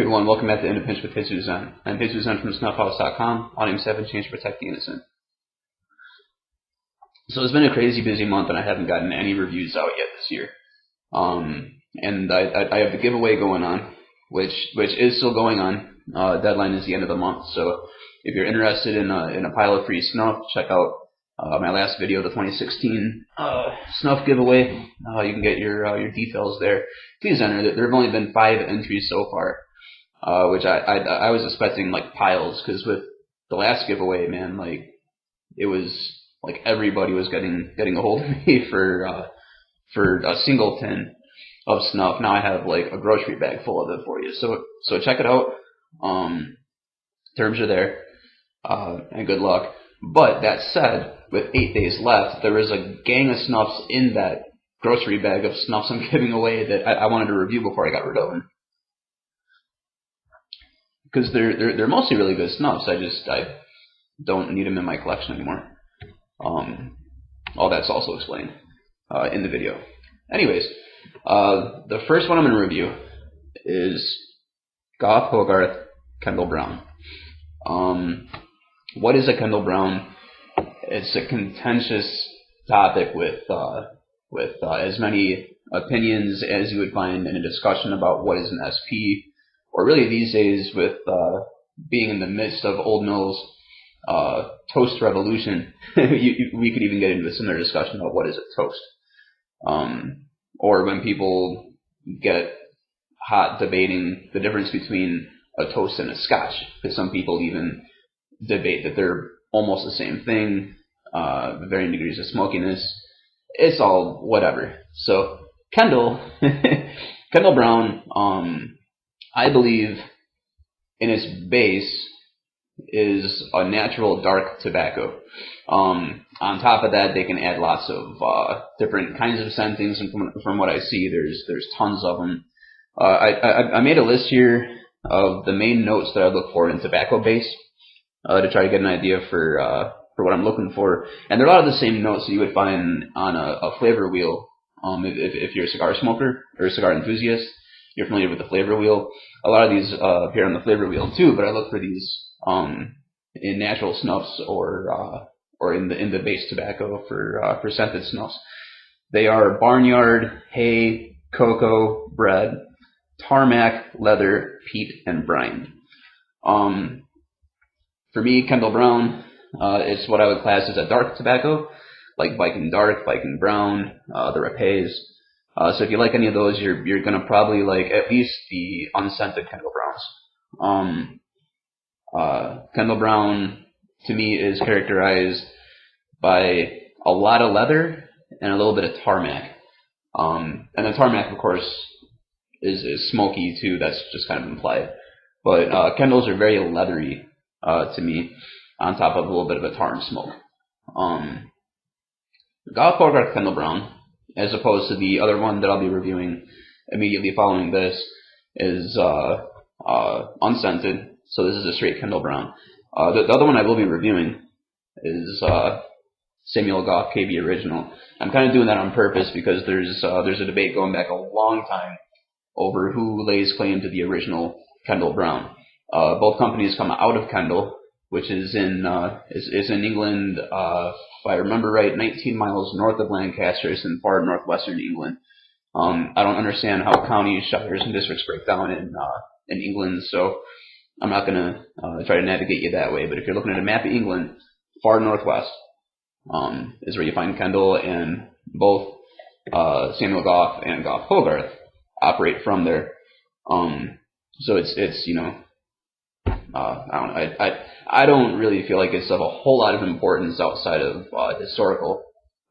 everyone, welcome back to In a Pinch with Jesus Zen. I'm Jesus Zen from snuffhouse.com. My name's 7 Change to Protect the Innocent. So it's been a crazy busy month and I haven't gotten any reviews out yet this year. And I have the giveaway going on, which is still going on. Deadline is the end of the month, so if you're interested in a pile of free snuff, check out my last video, the 2016 snuff giveaway. You can get your details there. Please enter. There have only been 5 entries so far, which I was expecting like piles, because with the last giveaway, man, like it was like everybody was getting a hold of me for a single tin of snuff. Now I have like a grocery bag full of it for you. So check it out. Terms are there, and good luck. But that said, with 8 days left, there is a gang of snuffs in that grocery bag of snuffs I'm giving away that I wanted to review before I got rid of them, because they're mostly really good snuffs. I don't need them in my collection anymore. All that's also explained in the video. Anyways, the first one I'm going to review is Gawith Hoggarth Kendal Brown. What is a Kendal Brown? It's a contentious topic with as many opinions as you would find in a discussion about what is an SP, or really these days with being in the midst of Old Mill's toast revolution. We could even get into a similar discussion about what is a toast, or when people get hot debating the difference between a toast and a scotch, because some people even debate that they're almost the same thing, varying degrees of smokiness. It's all whatever. So Kendal Brown, I believe in its base is a natural dark tobacco. On top of that, they can add lots of different kinds of scentings, and from what I see, there's tons of them. I made a list here of the main notes that I look for in tobacco base, to try to get an idea for what I'm looking for. And there are a lot of the same notes that you would find on a flavor wheel. If you're a cigar smoker or a cigar enthusiast, you're familiar with the flavor wheel. A lot of these appear on the flavor wheel too, but I look for these in natural snuffs or in the base tobacco for scented snuffs. They are barnyard, hay, cocoa, bread, tarmac, leather, peat, and brine. For me, Kendal Brown, it's what I would class as a dark tobacco, like Viking Dark, Viking Brown, the Rapés. So if you like any of those, you're gonna probably like at least the unscented Kendal Browns. Kendal Brown to me is characterized by a lot of leather and a little bit of tarmac. And the tarmac, of course, is smoky too. That's just kind of implied. But Kendals are very leathery to me, on top of a little bit of a tar and smoke. Gawith Hoggarth Kendal Brown, as opposed to the other one that I'll be reviewing immediately following this, is unscented. So this is a straight Kendal Brown. The other one I will be reviewing is Samuel Goff KB Original. I'm kind of doing that on purpose because there's a debate going back a long time over who lays claim to the original Kendal Brown. Both companies come out of Kendal, which is in England, if I remember right, 19 miles north of Lancaster. It's in far northwestern England. I don't understand how counties, shires, and districts break down in England, so I'm not going to try to navigate you that way. But if you're looking at a map of England, far northwest is where you find Kendal, and both Samuel Goff and Gawith Hoggarth operate from there. So it's you know, I don't really feel like it's of a whole lot of importance outside of historical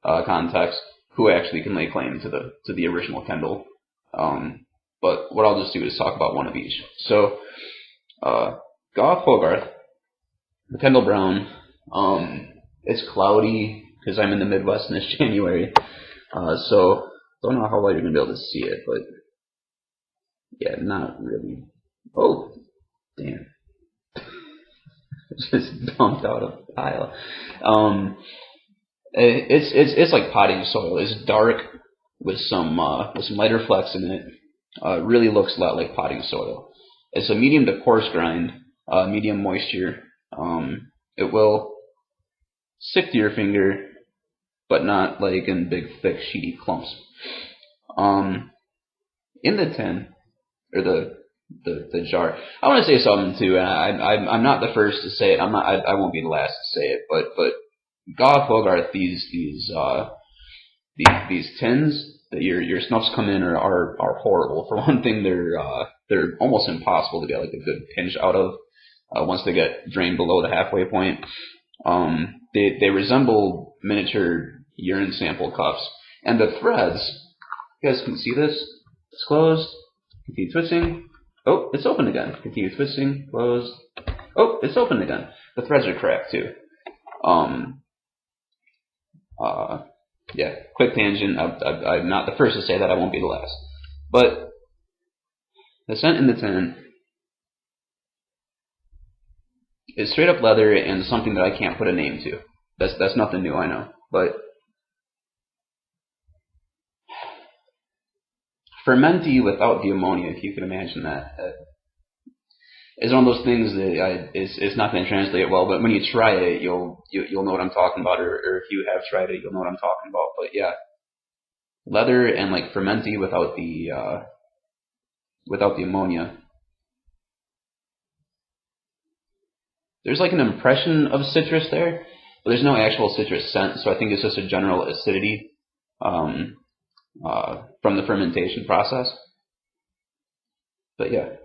context who actually can lay claim to the original Kendal. But what I'll just do is talk about one of each. So Gawith Hoggarth, the Kendal Brown, it's cloudy because I'm in the Midwest and it's January, so don't know how well you're gonna be able to see it, but yeah, not really. Oh, damn. Just dumped out a pile. It's like potting soil. It's dark with some lighter flecks in it. Really looks a lot like potting soil. It's a medium to coarse grind, medium moisture. It will stick to your finger, but not like in big, thick, sheety clumps. In the tin, or the jar, I want to say something too, and I'm not the first to say it. I won't be the last to say it, but Gawith Hoggarth, these tins that your snuffs come in are horrible. For one thing, they're almost impossible to get like a good pinch out of once they get drained below the halfway point. They resemble miniature urine sample cups, and the threads. You guys can see this. It's closed. Continue twisting. Oh, it's open again. Continue twisting. Closed. Oh, it's open again. The threads are cracked too. Yeah, quick tangent. I'm not the first to say that. I won't be the last. But the scent in the tin is straight up leather and something that I can't put a name to. That's nothing new, I know. But fermenty without the ammonia, if you can imagine that, is one of those things that it's not going to translate well. But when you try it, you'll know what I'm talking about, or if you have tried it, you'll know what I'm talking about. But yeah, leather and like fermenty without the ammonia. There's like an impression of citrus there, but there's no actual citrus scent. So I think it's just a general acidity from the fermentation process. But yeah,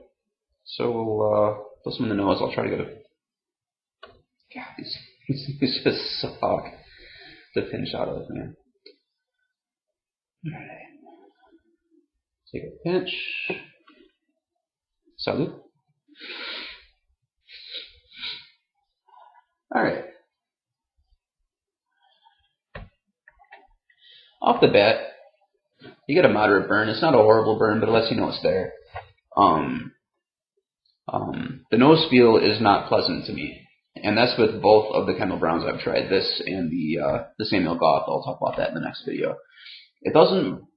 so we'll put some in the nose. I'll try to get a. God, these just suck the pinch out of, man. All right, take a pinch. Salud. All right. Off the bat, you get a moderate burn. It's not a horrible burn, but it lets you know it's there. The nose feel is not pleasant to me, and that's with both of the Kendal Browns I've tried. This and the Samuel Gawith. I'll talk about that in the next video. It doesn't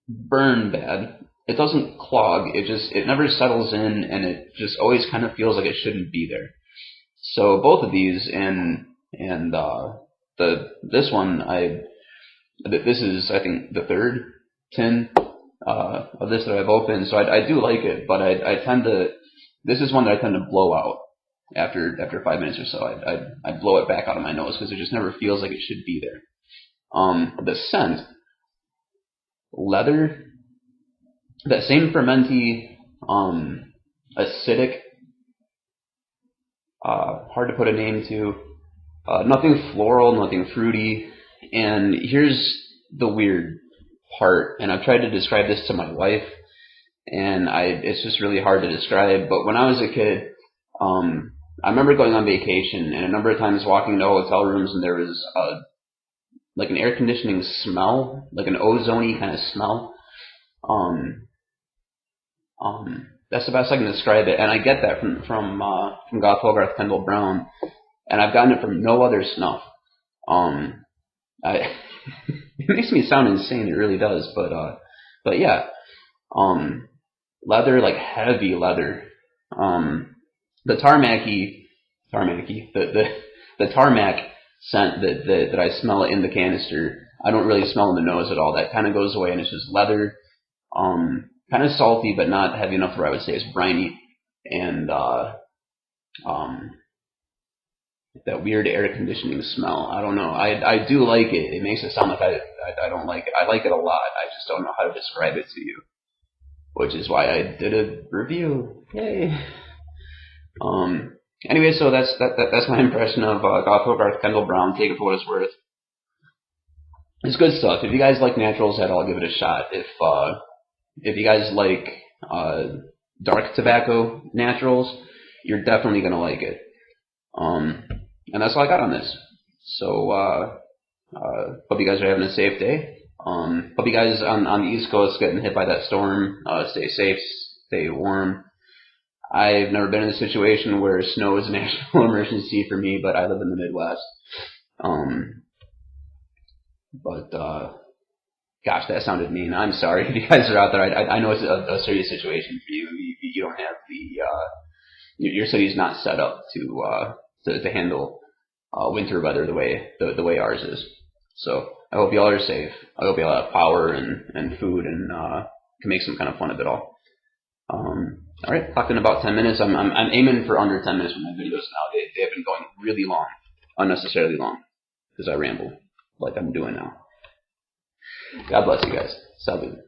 burn bad. It doesn't clog. It never settles in, and it just always kind of feels like it shouldn't be there. So both of these and this one, this is I think the third tin of this that I've opened. So I do like it, but I tend to. This is one that I tend to blow out after 5 minutes or so. I blow it back out of my nose because it just never feels like it should be there. The scent, leather, that same fermenty, acidic, hard to put a name to, nothing floral, nothing fruity. And here's the weird part, and I've tried to describe this to my wife, and it's just really hard to describe. But when I was a kid, I remember going on vacation and a number of times walking into hotel rooms, and there was like an air conditioning smell, like an ozone-y kind of smell. That's the best I can describe it, and I get that from Gawith Hoggarth Kendal Brown, and I've gotten it from no other snuff. It makes me sound insane, it really does, but yeah, leather, like heavy leather. The tarmac scent that I smell in the canister, I don't really smell in the nose at all. That kind of goes away, and it's just leather. Kind of salty, but not heavy enough where I would say it's briny, and that weird air conditioning smell. I don't know. I do like it. It makes it sound like I don't like it. I like it a lot. I just don't know how to describe it to you, which is why I did a review. Yay. Anyway, so that's my impression of Gawith Hoggarth Kendal Brown. Take it for what it's worth. It's good stuff. If you guys like naturals at all, give it a shot. If you guys like dark tobacco naturals, you're definitely gonna like it. And that's all I got on this. So hope you guys are having a safe day. Hope you guys on the East Coast getting hit by that storm. Stay safe, stay warm. I've never been in a situation where snow is a national emergency for me, but I live in the Midwest. Gosh, that sounded mean. I'm sorry if you guys are out there. I know it's a serious situation for you. you don't have your city's not set up to handle winter weather the way ours is. So I hope y'all are safe. I hope y'all have power and food and can make some kind of fun of it all. All right, talked in about 10 minutes. I'm aiming for under 10 minutes for my videos now. They have been going really long, unnecessarily long, because I ramble like I'm doing now. God bless you guys. Salud.